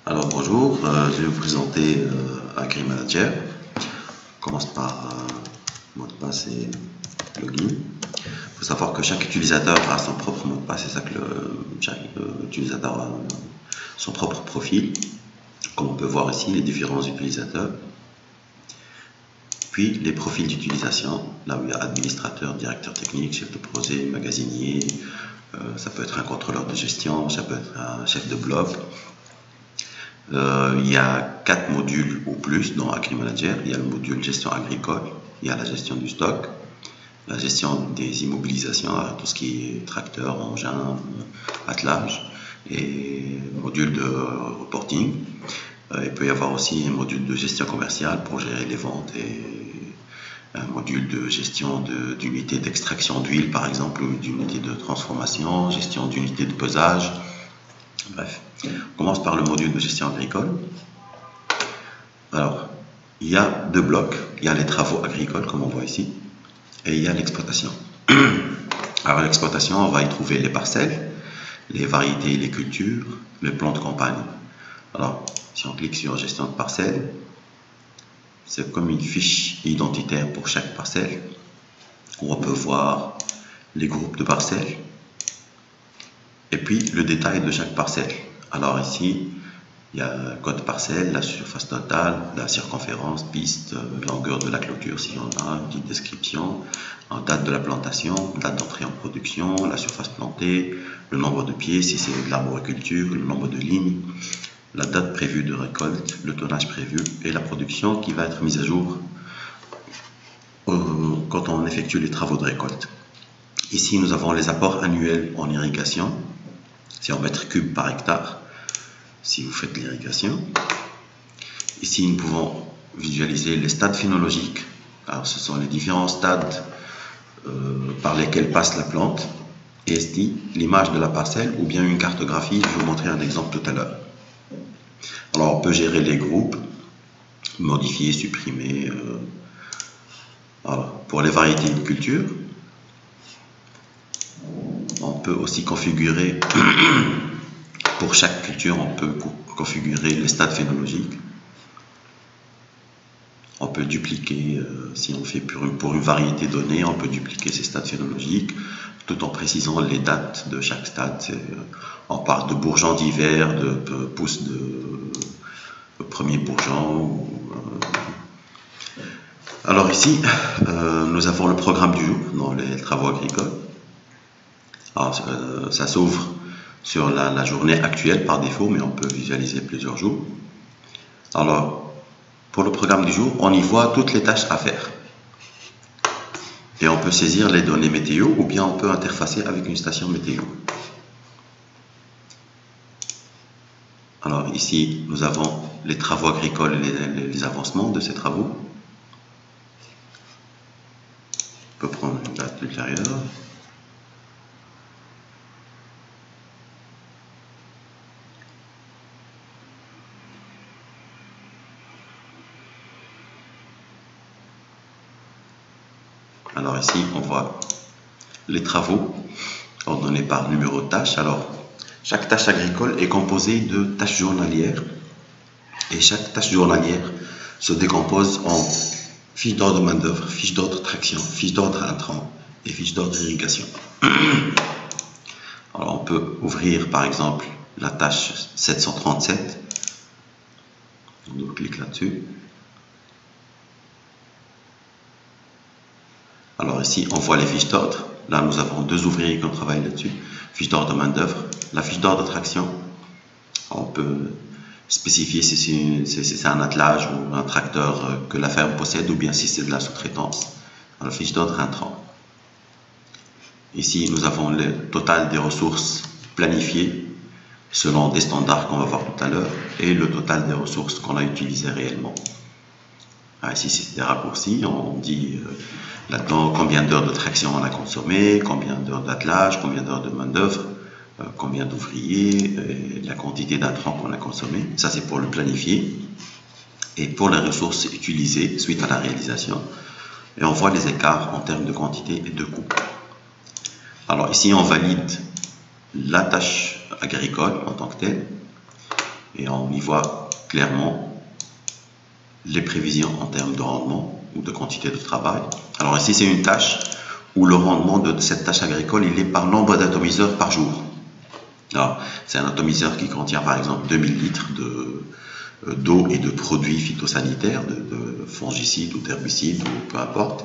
Alors bonjour, je vais vous présenter AgriManager. On commence par mot de passe et login. Il faut savoir que chaque utilisateur a son propre mot de passe, c'est ça que chaque utilisateur a son propre profil. Comme on peut voir ici, les différents utilisateurs. Puis les profils d'utilisation, là où il y a administrateur, directeur technique, chef de projet, magasinier, ça peut être un contrôleur de gestion, ça peut être un chef de blog. Il y a 4 modules ou plus dans AgriManager. Il y a le module gestion agricole, il y a la gestion du stock, la gestion des immobilisations, tout ce qui est tracteur, engin, attelage, et module de reporting. Il peut y avoir aussi un module de gestion commerciale pour gérer les ventes et un module de gestion d'unités d'extraction d'huile par exemple, ou d'unités de transformation, gestion d'unités de pesage. Bref, on commence par le module de gestion agricole. Alors, il y a deux blocs. Il y a les travaux agricoles, comme on voit ici, et il y a l'exploitation. Alors, l'exploitation, on va y trouver les parcelles, les variétés et les cultures, le plan de campagne. Alors, si on clique sur gestion de parcelles, c'est comme une fiche identitaire pour chaque parcelle, où on peut voir les groupes de parcelles, et puis le détail de chaque parcelle. Alors ici, il y a le code parcelle, la surface totale, la circonférence, piste, longueur de la clôture s'il y en a, une petite description, date de la plantation, date d'entrée en production, la surface plantée, le nombre de pieds si c'est de l'arboriculture, le nombre de lignes, la date prévue de récolte, le tonnage prévu et la production qui va être mise à jour quand on effectue les travaux de récolte. Ici, nous avons les apports annuels en irrigation. C'est en mètres cubes par hectare, si vous faites l'irrigation. Ici, nous pouvons visualiser les stades phénologiques. Alors, ce sont les différents stades par lesquels passe la plante. Et ici, l'image de la parcelle ou bien une cartographie. Je vais vous montrer un exemple tout à l'heure. Alors, on peut gérer les groupes, modifier, supprimer. Voilà. Pour les variétés de culture, on peut aussi configurer, pour chaque culture, on peut configurer les stades phénologiques. On peut dupliquer, si on fait pour une variété donnée, on peut dupliquer ces stades phénologiques, tout en précisant les dates de chaque stade. On parle de bourgeons d'hiver, de pousses de premier bourgeon. Alors ici, nous avons le programme du jour dans les travaux agricoles. Alors, ça s'ouvre sur la journée actuelle par défaut, mais on peut visualiser plusieurs jours. Alors, pour le programme du jour, on y voit toutes les tâches à faire. Et on peut saisir les données météo ou bien on peut interfacer avec une station météo. Alors ici, nous avons les travaux agricoles et les avancements de ces travaux. On peut prendre une date ultérieure. Alors ici, on voit les travaux ordonnés par numéro de tâche. Alors, chaque tâche agricole est composée de tâches journalières. Et chaque tâche journalière se décompose en fiche d'ordre main-d'œuvre, fiche d'ordre traction, fiche d'ordre intrant et fiche d'ordre irrigation. Alors, on peut ouvrir par exemple la tâche 737. On clique là-dessus. Alors ici, on voit les fiches d'ordre. Là, nous avons deux ouvriers qui travaillent là-dessus. Fiche d'ordre main-d'œuvre. La fiche d'ordre traction, on peut spécifier si c'est un attelage ou un tracteur que la ferme possède ou bien si c'est de la sous-traitance. La fiche d'ordre intrant. Ici, nous avons le total des ressources planifiées selon des standards qu'on va voir tout à l'heure et le total des ressources qu'on a utilisées réellement. Ici, c'est des raccourcis. On dit là-dedans combien d'heures de traction on a consommé, combien d'heures d'attelage, combien d'heures de main-d'œuvre, combien d'ouvriers, la quantité d'intrants qu'on a consommé. Ça, c'est pour le planifier. Et pour les ressources utilisées suite à la réalisation. Et on voit les écarts en termes de quantité et de coût. Alors ici, on valide la tâche agricole en tant que telle. Et on y voit clairement les prévisions en termes de rendement ou de quantité de travail. Alors ici, c'est une tâche où le rendement de cette tâche agricole, il est par nombre d'atomiseurs par jour. Alors, c'est un atomiseur qui contient par exemple 2000 litres d'eau et de produits phytosanitaires, de fongicides ou d'herbicides ou peu importe,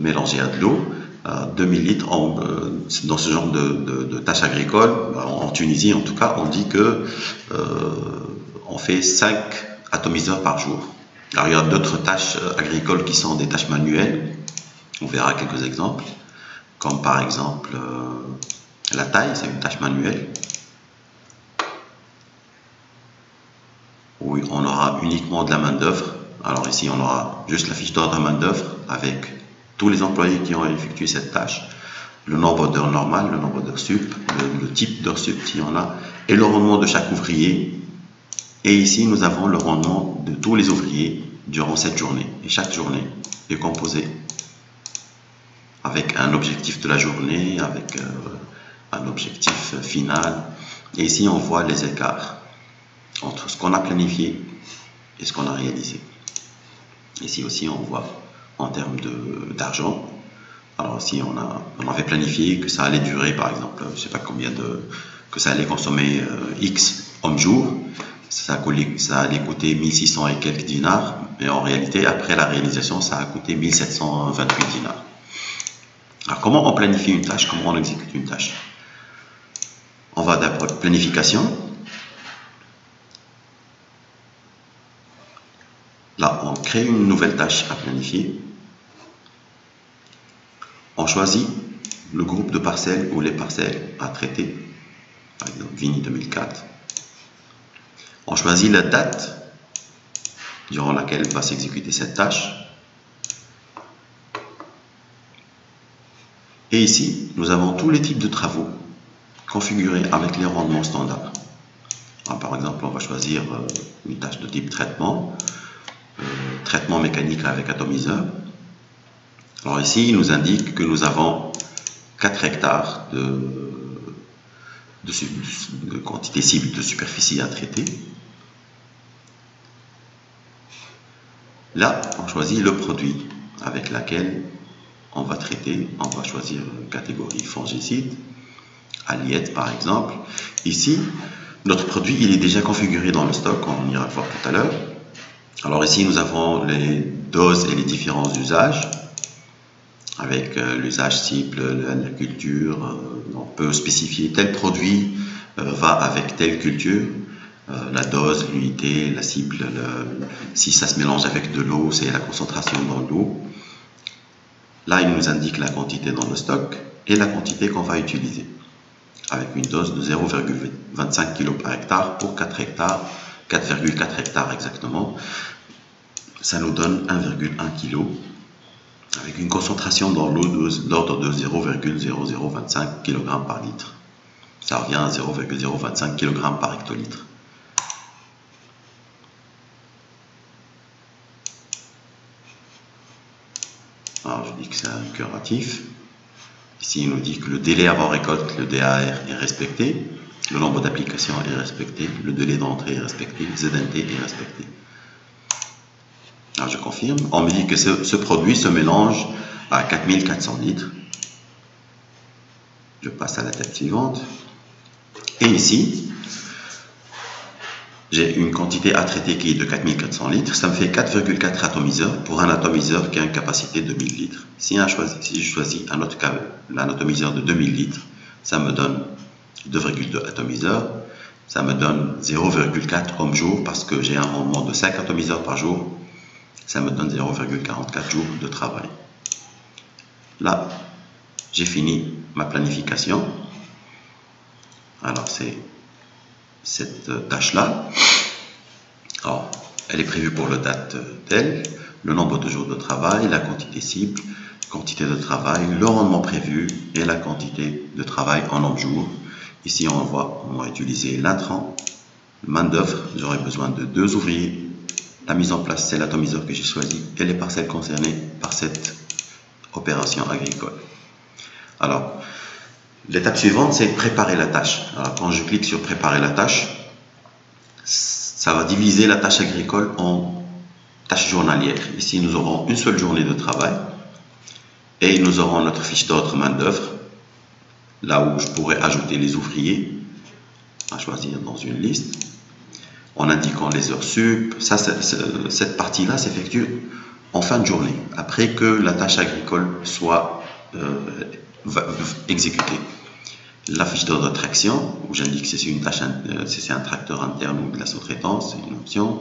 mélangés à de l'eau. 2000 litres dans ce genre de tâches agricoles. En Tunisie en tout cas, on dit que on fait 5 atomiseurs par jour. Alors il y a d'autres tâches agricoles qui sont des tâches manuelles, on verra quelques exemples, comme par exemple la taille, c'est une tâche manuelle, où on aura uniquement de la main d'œuvre. Alors ici on aura juste la fiche d'ordre de main d'œuvre avec tous les employés qui ont effectué cette tâche, le nombre d'heures normales, le nombre d'heures sup, le type d'heures sup s'il y en a, et le rendement de chaque ouvrier. Et ici, nous avons le rendement de tous les ouvriers durant cette journée. Et chaque journée est composée avec un objectif de la journée, avec un objectif final. Et ici, on voit les écarts entre ce qu'on a planifié et ce qu'on a réalisé. Ici aussi, on voit en termes d'argent. Alors ici, on avait planifié que ça allait durer, par exemple, je ne sais pas combien que ça allait consommer X homme-jour. Ça allait coûter 1600 et quelques dinars, mais en réalité, après la réalisation, ça a coûté 1728 dinars. Alors, comment on planifie une tâche? Comment on exécute une tâche? On va d'abord planification. Là, on crée une nouvelle tâche à planifier. On choisit le groupe de parcelles ou les parcelles à traiter, par exemple Vigny 2004. On choisit la date durant laquelle va s'exécuter cette tâche. Et ici, nous avons tous les types de travaux configurés avec les rendements standards. Alors, par exemple, on va choisir une tâche de type traitement, traitement mécanique avec atomiseur. Alors ici, il nous indique que nous avons 4 hectares de quantité cible de superficie à traiter. Là, on choisit le produit avec lequel on va traiter. On va choisir une catégorie fongicide, Aliette par exemple. Ici, notre produit il est déjà configuré dans le stock, on ira le voir tout à l'heure. Alors ici, nous avons les doses et les différents usages, avec l'usage cible, la culture. On peut spécifier tel produit va avec telle culture. La dose, l'unité, la cible, si ça se mélange avec de l'eau, c'est la concentration dans l'eau. Là, il nous indique la quantité dans le stock et la quantité qu'on va utiliser, avec une dose de 0,25 kg par hectare pour 4 hectares, 4,4 hectares exactement. Ça nous donne 1,1 kg, avec une concentration dans l'eau d'ordre de 0,0025 kg par litre. Ça revient à 0,025 kg par hectolitre. Alors je dis que c'est un curatif. Ici il nous dit que le délai avant récolte, le DAR, est respecté, le nombre d'applications est respecté, le délai d'entrée est respecté, le ZNT est respecté. Alors je confirme, on me dit que ce produit se mélange à 4400 litres. Je passe à la table suivante. Et ici, j'ai une quantité à traiter qui est de 4400 litres. Ça me fait 4,4 atomiseurs pour un atomiseur qui a une capacité de 1000 litres. Si je choisis un autre cas, un atomiseur de 2000 litres, ça me donne 2,2 atomiseurs. Ça me donne 0,4 homme-jour parce que j'ai un rendement de 5 atomiseurs par jour. Ça me donne 0,44 jours de travail. Là, j'ai fini ma planification. Alors, c'est cette tâche-là. Alors, elle est prévue pour la date telle, le nombre de jours de travail, la quantité cible, quantité de travail, le rendement prévu et la quantité de travail en homme-jour. Ici, on va utiliser l'intrant, main d'œuvre. J'aurai besoin de 2 ouvriers. La mise en place, c'est l'atomiseur que j'ai choisi et les parcelles concernées par cette opération agricole. Alors, l'étape suivante, c'est préparer la tâche. Alors, quand je clique sur préparer la tâche, ça va diviser la tâche agricole en tâches journalières. Ici, nous aurons une seule journée de travail et nous aurons notre fiche d'ordre main-d'œuvre, là où je pourrais ajouter les ouvriers à choisir dans une liste en indiquant les heures sup. Cette partie-là s'effectue en fin de journée, après que la tâche agricole soit exécutée. La fiche d'ordre de traction, où j'indique si c'est une tâche, si c'est un tracteur interne ou de la sous-traitance, c'est une option.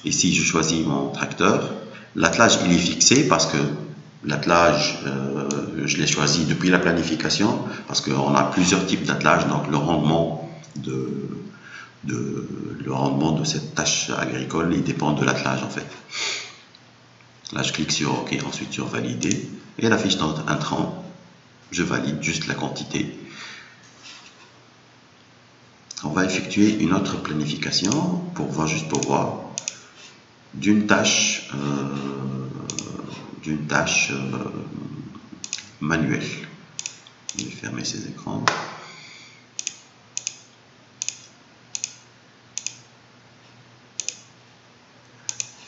Ici, je choisis mon tracteur. L'attelage, il est fixé parce que l'attelage, je l'ai choisi depuis la planification, parce qu'on a plusieurs types d'attelage, donc le rendement de cette tâche agricole, il dépend de l'attelage en fait. Là, je clique sur OK, ensuite sur Valider. Et la fiche d'ordre intrant, je valide juste la quantité. On va effectuer une autre planification pour voir d'une tâche manuelle. Je vais fermer ces écrans.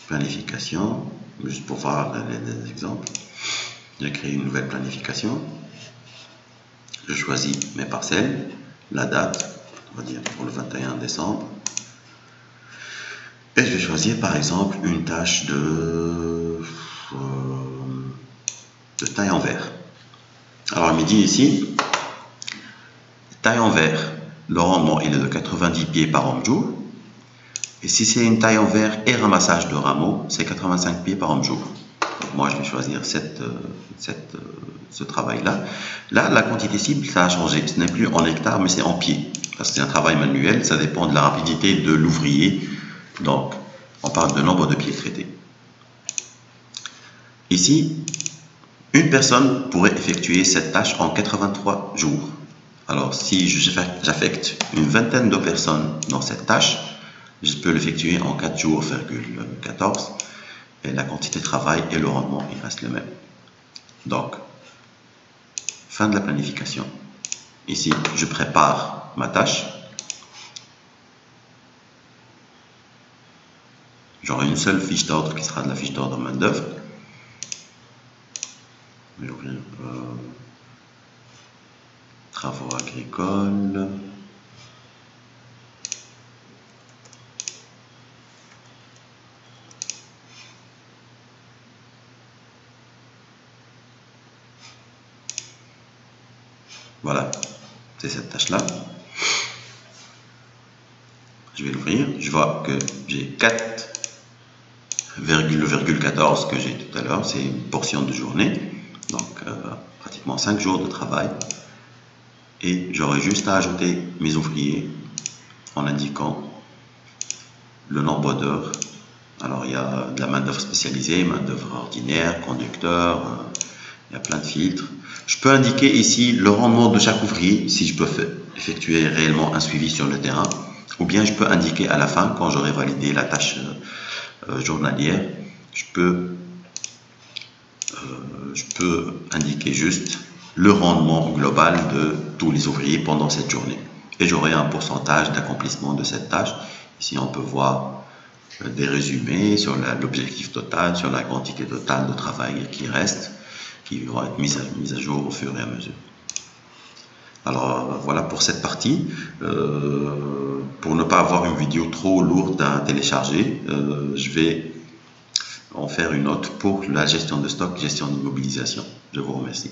Planification, juste pour voir des exemples. J'ai créé une nouvelle planification. Je choisis mes parcelles, la date, on va dire pour le 21 décembre. Et je vais choisir par exemple une tâche de taille en verre. Alors il me dit ici, taille en verre, le rendement il est de 90 pieds par homme-jour. Et si c'est une taille en verre et ramassage de rameaux, c'est 85 pieds par homme-jour. Moi, je vais choisir ce travail-là. Là, la quantité cible, ça a changé. Ce n'est plus en hectares, mais c'est en pieds. Parce que c'est un travail manuel, ça dépend de la rapidité de l'ouvrier. Donc, on parle de nombre de pieds traités. Ici, une personne pourrait effectuer cette tâche en 83 jours. Alors, si j'affecte une vingtaine de personnes dans cette tâche, je peux l'effectuer en 4 jours, 14. Et la quantité de travail et le rendement, il reste le même. Donc, fin de la planification. Ici, je prépare ma tâche. J'aurai une seule fiche d'ordre qui sera de la fiche d'ordre main-d'œuvre. Je vais ouvrir travaux agricoles. Voilà, c'est cette tâche-là. Je vais l'ouvrir. Je vois que j'ai 4,14 que j'ai tout à l'heure. C'est une portion de journée. Donc, pratiquement 5 jours de travail. Et j'aurai juste à ajouter mes ouvriers en indiquant le nombre d'heures. Alors, il y a de la main-d'œuvre spécialisée, main-d'œuvre ordinaire, conducteur, il y a plein de filtres. Je peux indiquer ici le rendement de chaque ouvrier, si je peux effectuer réellement un suivi sur le terrain, ou bien je peux indiquer à la fin, quand j'aurai validé la tâche journalière, je peux indiquer juste le rendement global de tous les ouvriers pendant cette journée. Et j'aurai un pourcentage d'accomplissement de cette tâche. Ici, on peut voir des résumés sur l'objectif total, sur la quantité totale de travail qui reste, qui vont être mises à jour au fur et à mesure. Alors voilà pour cette partie. Pour ne pas avoir une vidéo trop lourde à télécharger, je vais en faire une autre pour la gestion de stock, gestion d'immobilisation. Je vous remercie.